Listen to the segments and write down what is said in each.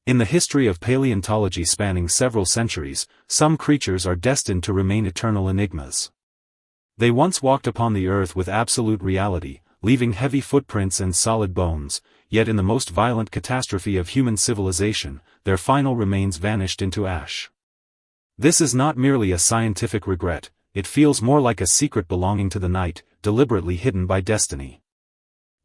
In the history of paleontology spanning several centuries, some creatures are destined to remain eternal enigmas. They once walked upon the earth with absolute reality, leaving heavy footprints and solid bones, yet in the most violent catastrophe of human civilization, their final remains vanished into ash. This is not merely a scientific regret, it feels more like a secret belonging to the night, deliberately hidden by destiny.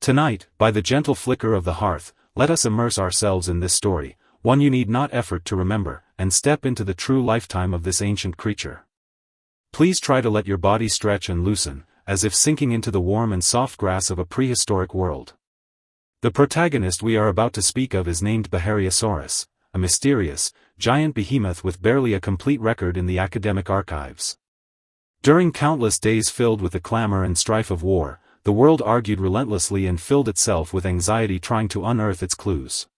Tonight, by the gentle flicker of the hearth, let us immerse ourselves in this story, one you need not effort to remember, and step into the true lifetime of this ancient creature. Please try to let your body stretch and loosen, as if sinking into the warm and soft grass of a prehistoric world. The protagonist we are about to speak of is named Bahariosaurus, a mysterious, giant behemoth with barely a complete record in the academic archives. During countless days filled with the clamor and strife of war, the world argued relentlessly and filled itself with anxiety trying to unearth its clues.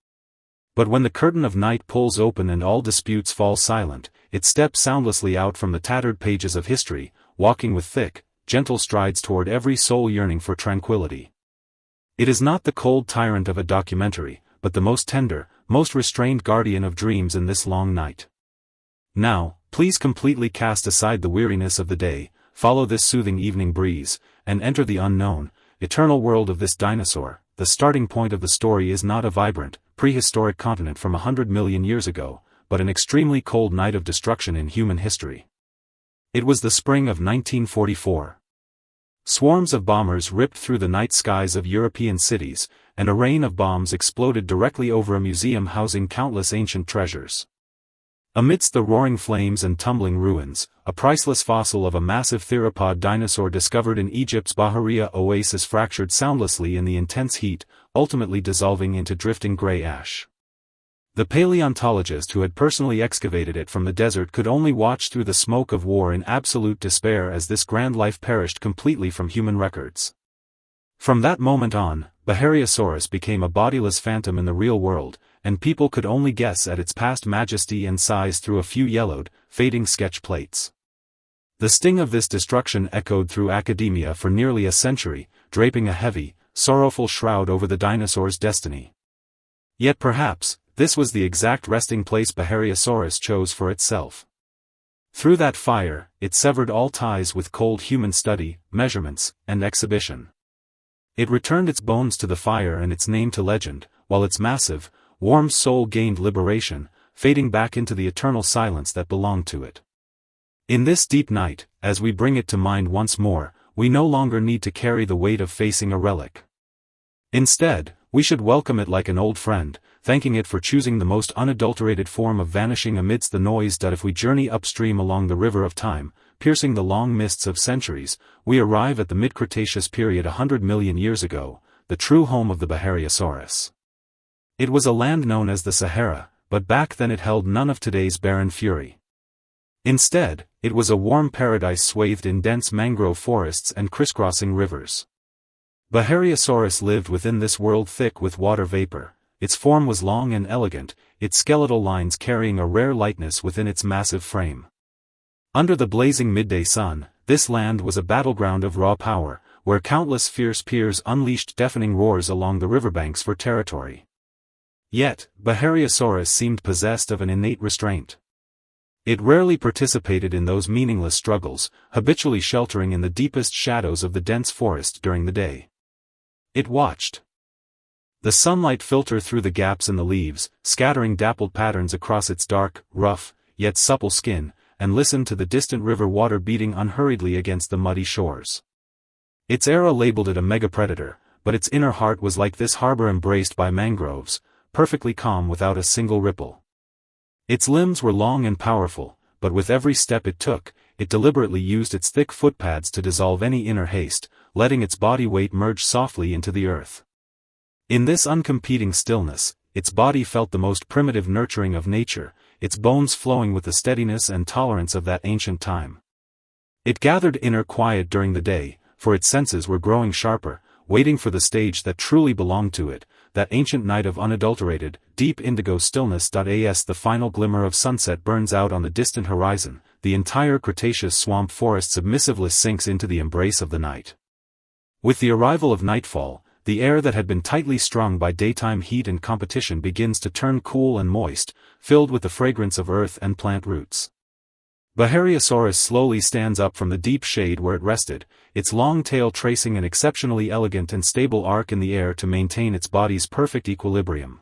But when the curtain of night pulls open and all disputes fall silent, it steps soundlessly out from the tattered pages of history, walking with thick, gentle strides toward every soul yearning for tranquility. It is not the cold tyrant of a documentary, but the most tender, most restrained guardian of dreams in this long night. Now, please completely cast aside the weariness of the day, follow this soothing evening breeze, and enter the unknown, eternal world of this dinosaur. The starting point of the story is not a vibrant, prehistoric continent from 100 million years ago, but an extremely cold night of destruction in human history. It was the spring of 1944. Swarms of bombers ripped through the night skies of European cities, and a rain of bombs exploded directly over a museum housing countless ancient treasures. Amidst the roaring flames and tumbling ruins, a priceless fossil of a massive theropod dinosaur discovered in Egypt's Baharia oasis fractured soundlessly in the intense heat, ultimately dissolving into drifting gray ash. The paleontologist who had personally excavated it from the desert could only watch through the smoke of war in absolute despair as this grand life perished completely from human records. From that moment on, Bahariosaurus became a bodiless phantom in the real world, and people could only guess at its past majesty and size through a few yellowed, fading sketch plates. The sting of this destruction echoed through academia for nearly a century, draping a heavy, sorrowful shroud over the dinosaur's destiny. Yet perhaps, this was the exact resting place Bahariosaurus chose for itself. Through that fire, it severed all ties with cold human study, measurements, and exhibition. It returned its bones to the fire and its name to legend, while its massive, warm soul gained liberation, fading back into the eternal silence that belonged to it. In this deep night, as we bring it to mind once more, we no longer need to carry the weight of facing a relic. Instead, we should welcome it like an old friend, thanking it for choosing the most unadulterated form of vanishing amidst the noise. If we journey upstream along the river of time, piercing the long mists of centuries, we arrive at the mid-Cretaceous period 100 million years ago, the true home of the Bahariosaurus. It was a land known as the Sahara, but back then it held none of today's barren fury. Instead, it was a warm paradise swathed in dense mangrove forests and crisscrossing rivers. Bahariosaurus lived within this world thick with water vapor. Its form was long and elegant, its skeletal lines carrying a rare lightness within its massive frame. Under the blazing midday sun, this land was a battleground of raw power, where countless fierce peers unleashed deafening roars along the riverbanks for territory. Yet, Bahariosaurus seemed possessed of an innate restraint. It rarely participated in those meaningless struggles, habitually sheltering in the deepest shadows of the dense forest during the day. It watched the sunlight filter through the gaps in the leaves, scattering dappled patterns across its dark, rough, yet supple skin, and listened to the distant river water beating unhurriedly against the muddy shores. Its era labeled it a megapredator, but its inner heart was like this harbor embraced by mangroves, perfectly calm without a single ripple. Its limbs were long and powerful, but with every step it took, it deliberately used its thick footpads to dissolve any inner haste, letting its body weight merge softly into the earth. In this uncompeting stillness, its body felt the most primitive nurturing of nature, its bones flowing with the steadiness and tolerance of that ancient time. It gathered inner quiet during the day, for its senses were growing sharper, waiting for the stage that truly belonged to it, that ancient night of unadulterated, deep indigo stillness. As the final glimmer of sunset burns out on the distant horizon, the entire Cretaceous swamp forest submissively sinks into the embrace of the night. With the arrival of nightfall, the air that had been tightly strung by daytime heat and competition begins to turn cool and moist, filled with the fragrance of earth and plant roots. Bahariosaurus slowly stands up from the deep shade where it rested, its long tail tracing an exceptionally elegant and stable arc in the air to maintain its body's perfect equilibrium.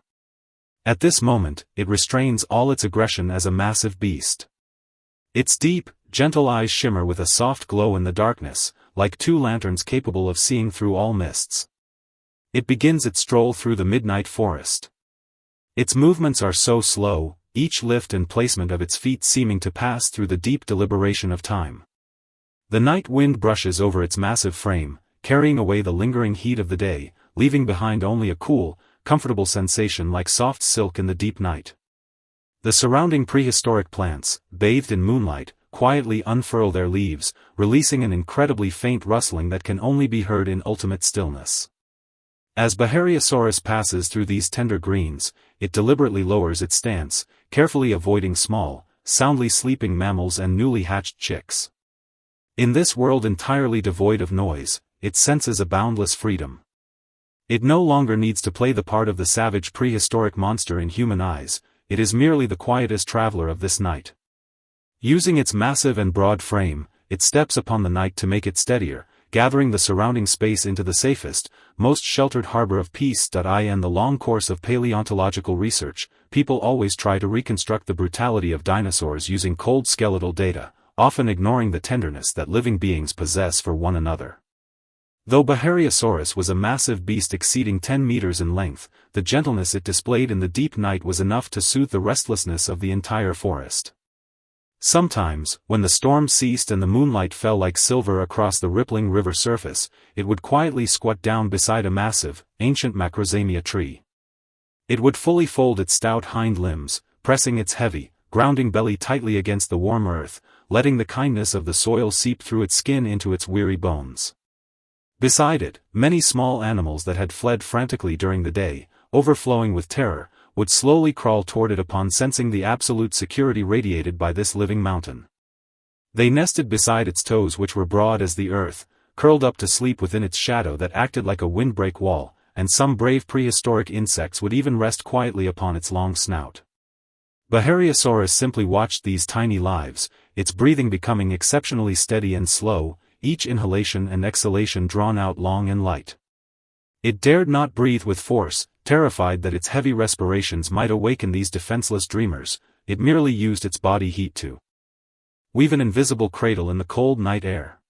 At this moment, it restrains all its aggression as a massive beast. Its deep, gentle eyes shimmer with a soft glow in the darkness, like two lanterns capable of seeing through all mists. It begins its stroll through the midnight forest. Its movements are so slow, each lift and placement of its feet seeming to pass through the deep deliberation of time. The night wind brushes over its massive frame, carrying away the lingering heat of the day, leaving behind only a cool, comfortable sensation like soft silk in the deep night. The surrounding prehistoric plants, bathed in moonlight, quietly unfurl their leaves, releasing an incredibly faint rustling that can only be heard in ultimate stillness. As Bahariosaurus passes through these tender greens, it deliberately lowers its stance, carefully avoiding small, soundly sleeping mammals and newly hatched chicks. In this world entirely devoid of noise, it senses a boundless freedom. It no longer needs to play the part of the savage prehistoric monster in human eyes, it is merely the quietest traveler of this night. Using its massive and broad frame, it steps upon the night to make it steadier, gathering the surrounding space into the safest, most sheltered harbor of peace. In the long course of paleontological research, people always try to reconstruct the brutality of dinosaurs using cold skeletal data, often ignoring the tenderness that living beings possess for one another. Though Bahariosaurus was a massive beast exceeding 10 meters in length, the gentleness it displayed in the deep night was enough to soothe the restlessness of the entire forest. Sometimes, when the storm ceased and the moonlight fell like silver across the rippling river surface, it would quietly squat down beside a massive, ancient macrozamia tree. It would fully fold its stout hind limbs, pressing its heavy, grounding belly tightly against the warm earth, letting the kindness of the soil seep through its skin into its weary bones. Beside it, many small animals that had fled frantically during the day, overflowing with terror, would slowly crawl toward it upon sensing the absolute security radiated by this living mountain. They nested beside its toes which were broad as the earth, curled up to sleep within its shadow that acted like a windbreak wall, and some brave prehistoric insects would even rest quietly upon its long snout. Bahariosaurus simply watched these tiny lives, its breathing becoming exceptionally steady and slow, each inhalation and exhalation drawn out long and light. It dared not breathe with force, terrified that its heavy respirations might awaken these defenseless dreamers. It merely used its body heat to weave an invisible cradle in the cold night air.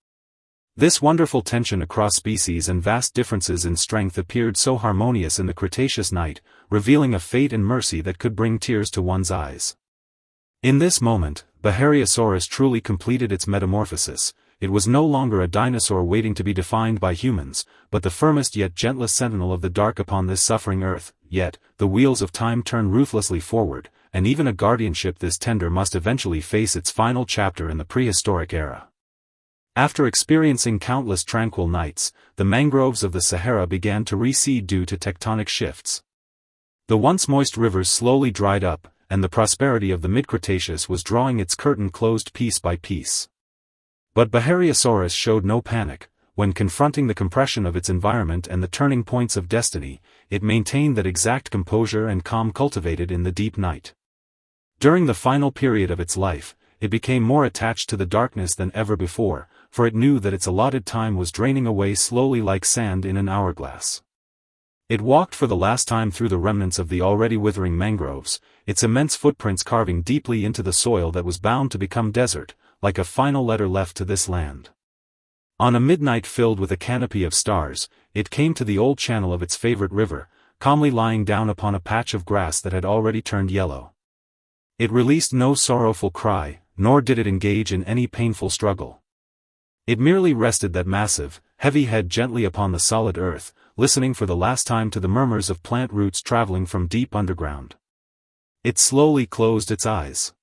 This wonderful tension across species and vast differences in strength appeared so harmonious in the Cretaceous night, revealing a fate and mercy that could bring tears to one's eyes. In this moment, Bahariosaurus truly completed its metamorphosis. It was no longer a dinosaur waiting to be defined by humans, but the firmest yet gentlest sentinel of the dark upon this suffering earth. Yet, the wheels of time turn ruthlessly forward, and even a guardianship this tender must eventually face its final chapter in the prehistoric era. After experiencing countless tranquil nights, the mangroves of the Sahara began to recede due to tectonic shifts. The once moist rivers slowly dried up, and the prosperity of the mid-Cretaceous was drawing its curtain closed piece by piece. But Bahariosaurus showed no panic. When confronting the compression of its environment and the turning points of destiny, it maintained that exact composure and calm cultivated in the deep night. During the final period of its life, it became more attached to the darkness than ever before, for it knew that its allotted time was draining away slowly like sand in an hourglass. It walked for the last time through the remnants of the already withering mangroves, its immense footprints carving deeply into the soil that was bound to become desert, like a final letter left to this land. On a midnight filled with a canopy of stars, it came to the old channel of its favorite river, calmly lying down upon a patch of grass that had already turned yellow. It released no sorrowful cry, nor did it engage in any painful struggle. It merely rested that massive, heavy head gently upon the solid earth, listening for the last time to the murmurs of plant roots traveling from deep underground. It slowly closed its eyes.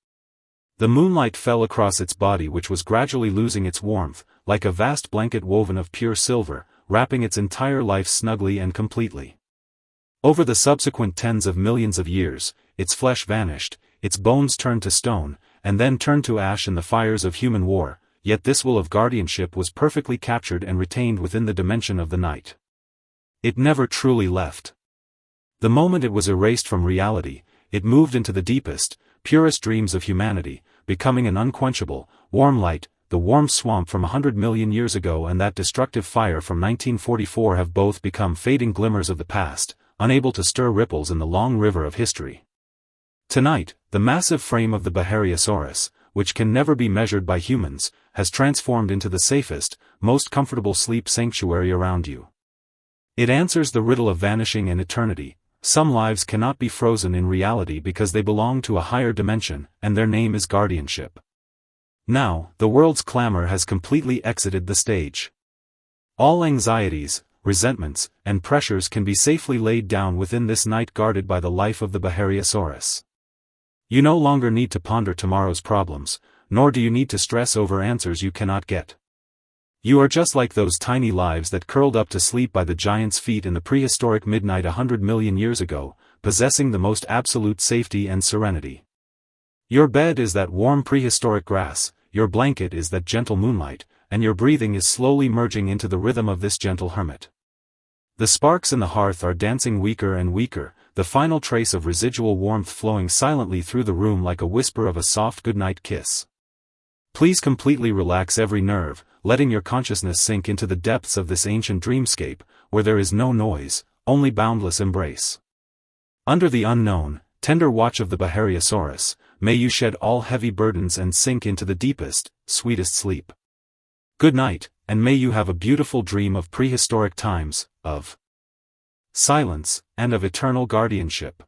The moonlight fell across its body which was gradually losing its warmth, like a vast blanket woven of pure silver, wrapping its entire life snugly and completely. Over the subsequent tens of millions of years, its flesh vanished, its bones turned to stone, and then turned to ash in the fires of human war, yet this will of guardianship was perfectly captured and retained within the dimension of the night. It never truly left. The moment it was erased from reality, it moved into the deepest, purest dreams of humanity, becoming an unquenchable, warm light. The warm swamp from 100 million years ago and that destructive fire from 1944 have both become fading glimmers of the past, unable to stir ripples in the long river of history. Tonight, the massive frame of the Bahariosaurus, which can never be measured by humans, has transformed into the safest, most comfortable sleep sanctuary around you. It answers the riddle of vanishing and eternity. Some lives cannot be frozen in reality because they belong to a higher dimension, and their name is guardianship. Now, the world's clamor has completely exited the stage. All anxieties, resentments, and pressures can be safely laid down within this night guarded by the life of the Bahariosaurus. You no longer need to ponder tomorrow's problems, nor do you need to stress over answers you cannot get. You are just like those tiny lives that curled up to sleep by the giant's feet in the prehistoric midnight 100 million years ago, possessing the most absolute safety and serenity. Your bed is that warm prehistoric grass, your blanket is that gentle moonlight, and your breathing is slowly merging into the rhythm of this gentle hermit. The sparks in the hearth are dancing weaker and weaker, the final trace of residual warmth flowing silently through the room like a whisper of a soft goodnight kiss. Please completely relax every nerve, letting your consciousness sink into the depths of this ancient dreamscape, where there is no noise, only boundless embrace. Under the unknown, tender watch of the Bahariosaurus, may you shed all heavy burdens and sink into the deepest, sweetest sleep. Good night, and may you have a beautiful dream of prehistoric times, of silence, and of eternal guardianship.